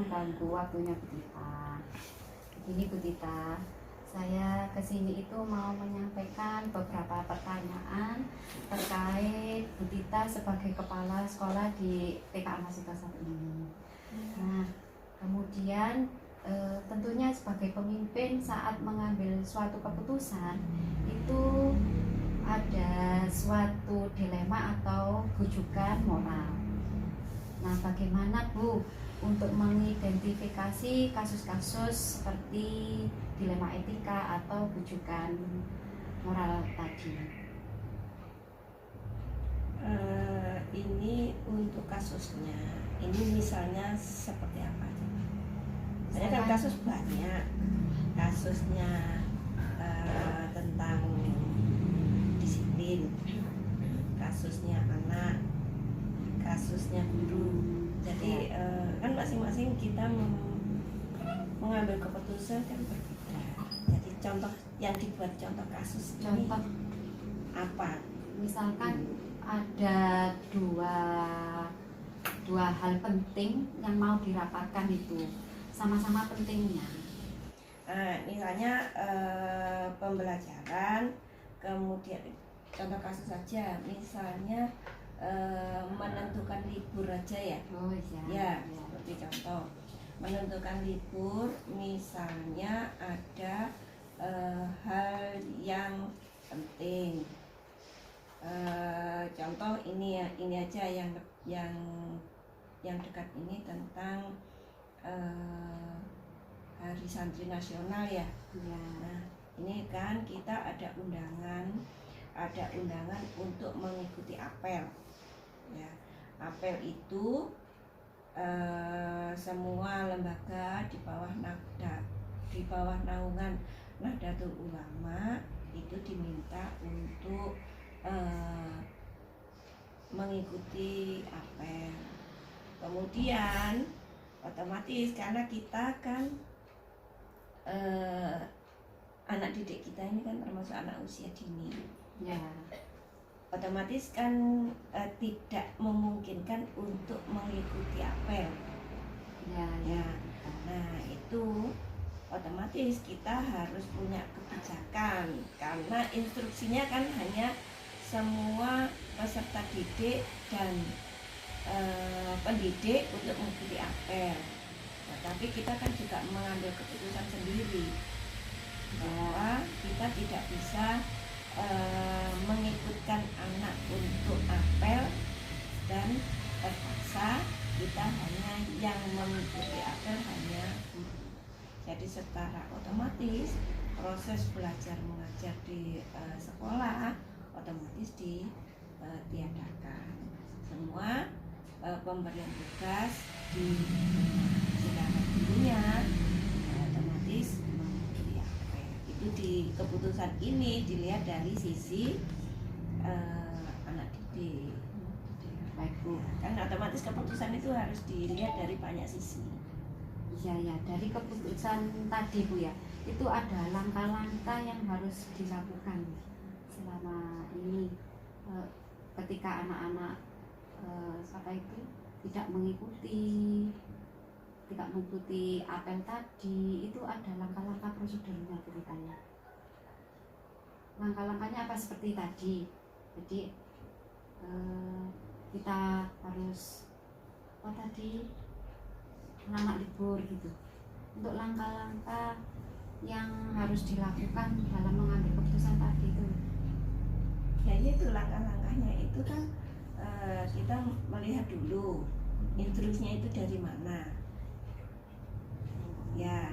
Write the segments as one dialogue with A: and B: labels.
A: mengganggu waktunya Bu Tita. Begini Bu Tita, saya kesini itu mau menyampaikan beberapa pertanyaan terkait Bu Tita sebagai kepala sekolah di TK Masita 1 ini. Nah, kemudian tentunya sebagai pemimpin saat mengambil suatu keputusan itu ada suatu dilema atau bujukan moral. Nah, bagaimana Bu untuk mengidentifikasi kasus-kasus seperti dilema etika atau bujukan moral tadi?
B: Ini untuk kasusnya, ini misalnya seperti apa? Saya kan kasus banyak, kasusnya tentang disiplin, kasusnya anak, kasusnya guru. Jadi kan masing-masing kita mengambil keputusan kan berbeda. Jadi contoh yang dibuat contoh kasus ini apa?
A: Misalkan ada dua hal penting yang mau dirapatkan itu sama-sama pentingnya.
B: Misalnya pembelajaran, kemudian contoh kasus saja, misalnya menentukan libur aja ya.
A: Oh iya.
B: Ya, seperti contoh menentukan libur, misalnya ada hal yang penting. Contoh ini ya, ini aja yang dekat ini tentang Hari Santri Nasional ya. Nah, ini kan kita ada undangan untuk mengikuti apel. Ya, apel itu semua lembaga di bawah naungan Nahdlatul Ulama itu diminta untuk mengikuti apel. Kemudian otomatis karena kita kan anak didik kita ini kan termasuk anak usia dini
A: ya,
B: otomatis kan tidak memungkinkan untuk mengikuti apel ya. Nah itu otomatis kita harus punya kebijakan karena instruksinya kan hanya semua peserta didik dan pendidik untuk mengikuti apel. Nah, tapi kita kan juga mengambil keputusan sendiri bahwa kita tidak bisa mengikutkan anak untuk apel dan terpaksa kita hanya yang mengikuti apel hanya guru. Jadi secara otomatis proses belajar mengajar di sekolah otomatis ditiadakan. Semua pemberian tugas di secara gurunya otomatis mengikuti apel. Itu di keputusan ini dilihat dari sisi anak didik.
A: Baik Bu.
B: Kan otomatis keputusan itu harus dilihat dari banyak sisi.
A: Iya ya, dari keputusan tadi Bu ya, itu ada langkah-langkah yang harus dilakukan selama ini ketika anak-anak tidak mengikuti apel tadi, itu ada langkah-langkah prosedurnya ceritanya. Langkah-langkahnya apa seperti tadi? Jadi kita harus anak libur gitu. Untuk langkah-langkah yang harus dilakukan dalam mengambil keputusan tadi itu.
B: Ya itu langkah-langkahnya itu kan kita melihat dulu instruksinya itu dari mana. Ya,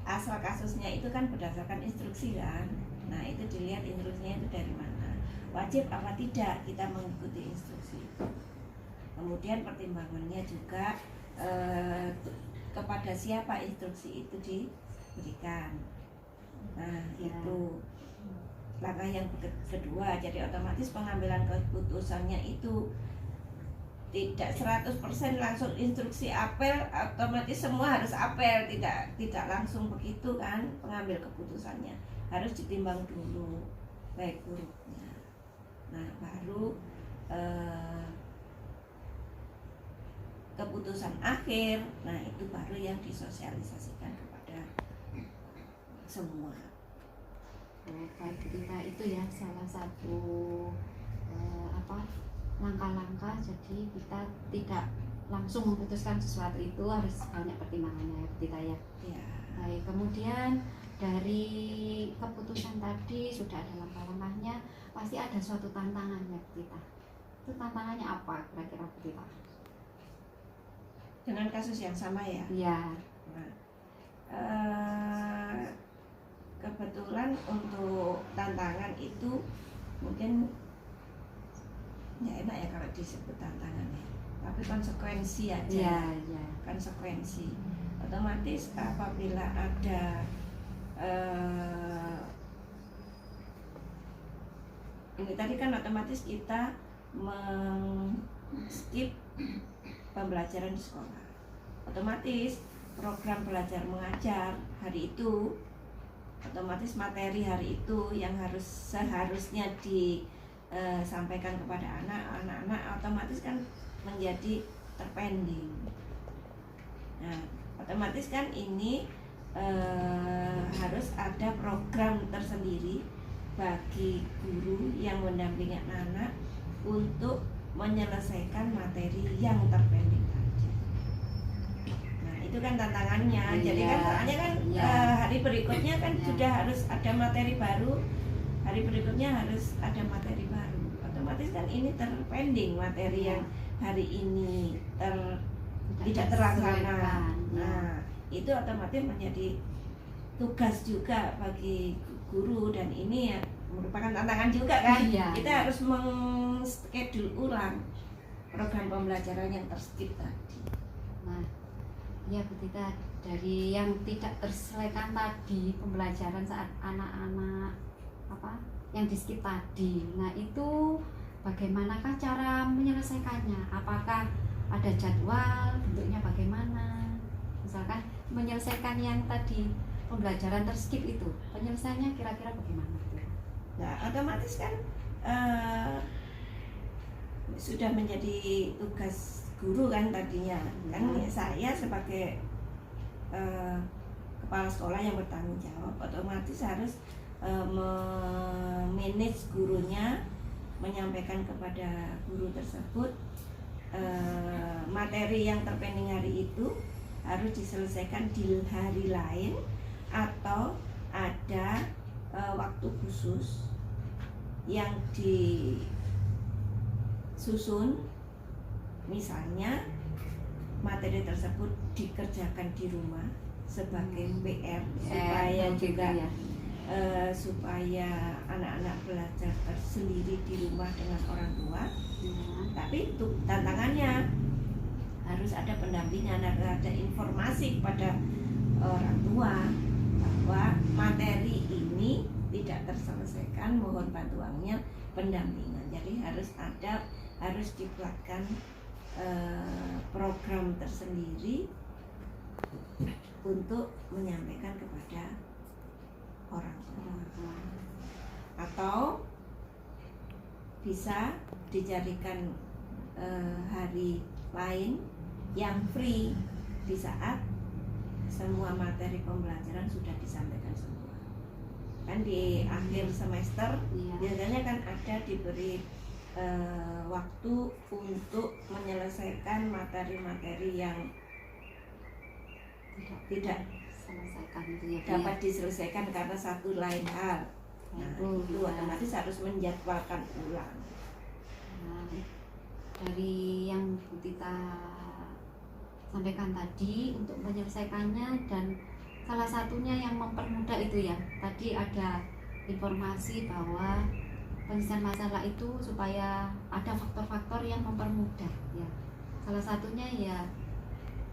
B: asal kasusnya itu kan berdasarkan instruksi kan. Nah itu dilihat instruksinya itu dari mana. Wajib apa tidak kita mengikuti instruksi itu. Kemudian pertimbangannya juga kepada siapa instruksi itu diberikan. Nah itu langkah yang kedua. Jadi otomatis pengambilan keputusannya itu tidak 100% langsung instruksi apel, otomatis semua harus apel, tidak langsung begitu kan pengambil keputusannya. Harus ditimbang dulu baik buruknya. Nah baru keputusan akhir, nah itu baru yang disosialisasikan kepada semua.
A: Baik kita itu ya salah satu langkah-langkah, jadi kita tidak langsung memutuskan sesuatu itu, harus banyak pertimbangannya kita ya.
B: Ya.
A: Baik, kemudian dari keputusan tadi sudah ada langkah-langkahnya, pasti ada suatu tantangannya kita. Itu tantangannya apa kira-kira kita?
B: Dengan kasus yang sama ya.
A: Iya.
B: Nah, kebetulan untuk tantangan itu mungkin ya enak ya kalau disebut tantangan ya, tapi konsekuensi aja.
A: Iya.
B: Konsekuensi otomatis apabila ada ini tadi kan otomatis kita skip pembelajaran di sekolah, otomatis program belajar mengajar hari itu, otomatis materi hari itu yang seharusnya disampaikan kepada anak-anak otomatis kan menjadi terpending. Nah, otomatis kan ini harus ada program tersendiri bagi guru yang mendampingi anak untuk menyelesaikan materi yang terpending tadi. Nah, itu kan tantangannya. Jadi kan soalnya kan hari berikutnya kan sudah harus ada materi baru, hari berikutnya harus ada materi baru. Otomatis kan ini terpending materi yang hari ini tidak terlaksana. Nah, itu otomatis menjadi tugas juga bagi guru, dan ini ya merupakan tantangan juga kan. Kita harus meng-schedule ulang program pembelajaran yang terskip tadi.
A: Nah, ya Bu Tita, dari yang tidak terselesaikan tadi pembelajaran saat anak-anak yang di skip tadi. Nah, itu bagaimanakah cara menyelesaikannya? Apakah ada jadwal, bentuknya bagaimana? Misalkan menyelesaikan yang tadi pembelajaran terskip itu, penyelesaiannya kira-kira bagaimana?
B: Nah, otomatis kan sudah menjadi tugas guru kan tadinya. Kan saya sebagai kepala sekolah yang bertanggung jawab, otomatis harus memanage gurunya, menyampaikan kepada guru tersebut materi yang terpending hari itu harus diselesaikan di hari lain, atau ada waktu khusus yang disusun, misalnya materi tersebut dikerjakan di rumah sebagai PR supaya juga supaya anak-anak belajar tersendiri di rumah dengan orang tua. Tapi itu tantangannya harus ada pendampingan, harus ada informasi kepada orang tua bahwa materi ini tidak terselesaikan, mohon bantuannya pendampingan. Jadi harus dibuatkan program tersendiri untuk menyampaikan kepada orang tua, atau bisa dijadikan hari lain yang free di saat semua materi pembelajaran sudah disampaikan semua. Kan di akhir semester biasanya kan ada diberi waktu untuk menyelesaikan materi-materi yang tidak dapat diselesaikan karena satu lain hal. Nah, itu otomatis harus menjadwalkan ulang.
A: Nah, dari yang Bu Tita sampaikan tadi untuk menyelesaikannya, dan salah satunya yang mempermudah itu ya, tadi ada informasi bahwa penyelesaian masalah itu supaya ada faktor-faktor yang mempermudah ya. Salah satunya ya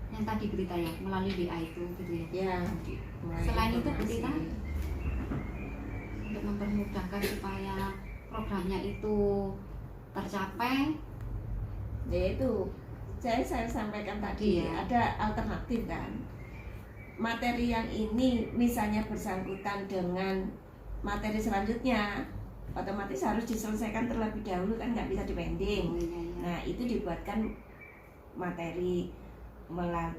A: yang tadi Bu Tita ya, melalui WA itu gitu ya. Selain itu Bu Tita, untuk mempermudahkan supaya programnya itu tercapai,
B: yaitu saya sampaikan tadi ada alternatif kan. Materi yang ini misalnya bersangkutan dengan materi selanjutnya, otomatis harus diselesaikan terlebih dahulu kan, nggak bisa dipending. Nah, itu dibuatkan materi,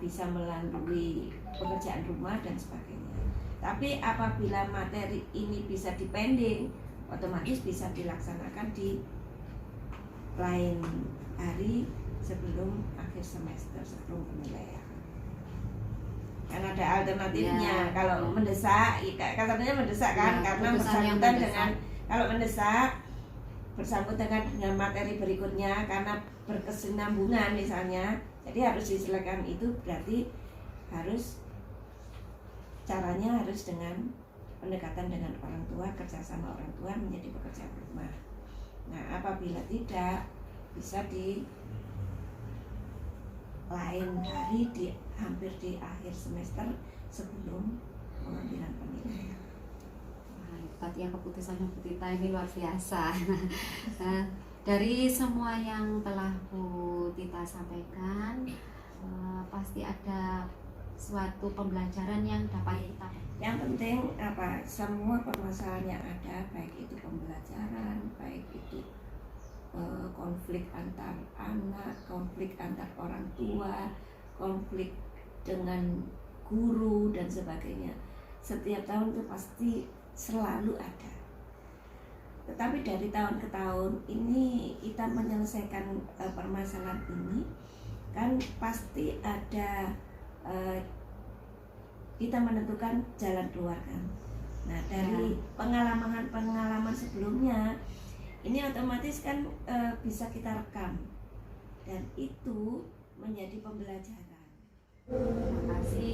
B: bisa melalui pekerjaan rumah dan sebagainya. Tapi apabila materi ini bisa dipending, otomatis bisa dilaksanakan di lain hari sebelum akhir semester, sebelum penilaian. Kan ada alternatifnya. Kalau mendesak, katanya mendesak kan, karena bersangkutan dengan kalau mendesak bersangkutan dengan materi berikutnya karena berkesinambungan misalnya, jadi harus diselesaikan. Itu berarti harus caranya harus dengan pendekatan dengan orang tua, kerjasama orang tua menjadi pekerjaan rumah. Nah, apabila tidak, bisa di lain hari, hampir di akhir semester sebelum pengambilan penilaian.
A: Berarti yang keputusannya Bu Tita ini luar biasa. Dari semua yang telah Bu Tita sampaikan, pasti ada suatu pembelajaran yang dapat kita.
B: Yang penting apa? Semua permasalahan yang ada, baik itu pembelajaran, baik itu konflik antar anak, konflik antar orang tua, konflik dengan guru dan sebagainya. Setiap tahun itu pasti selalu ada. Tetapi dari tahun ke tahun ini kita menyelesaikan permasalahan ini kan pasti ada kita menentukan jalan keluar kan. Nah, dari pengalaman sebelumnya ini otomatis kan bisa kita rekam dan itu menjadi pembelajaran.
A: Terima kasih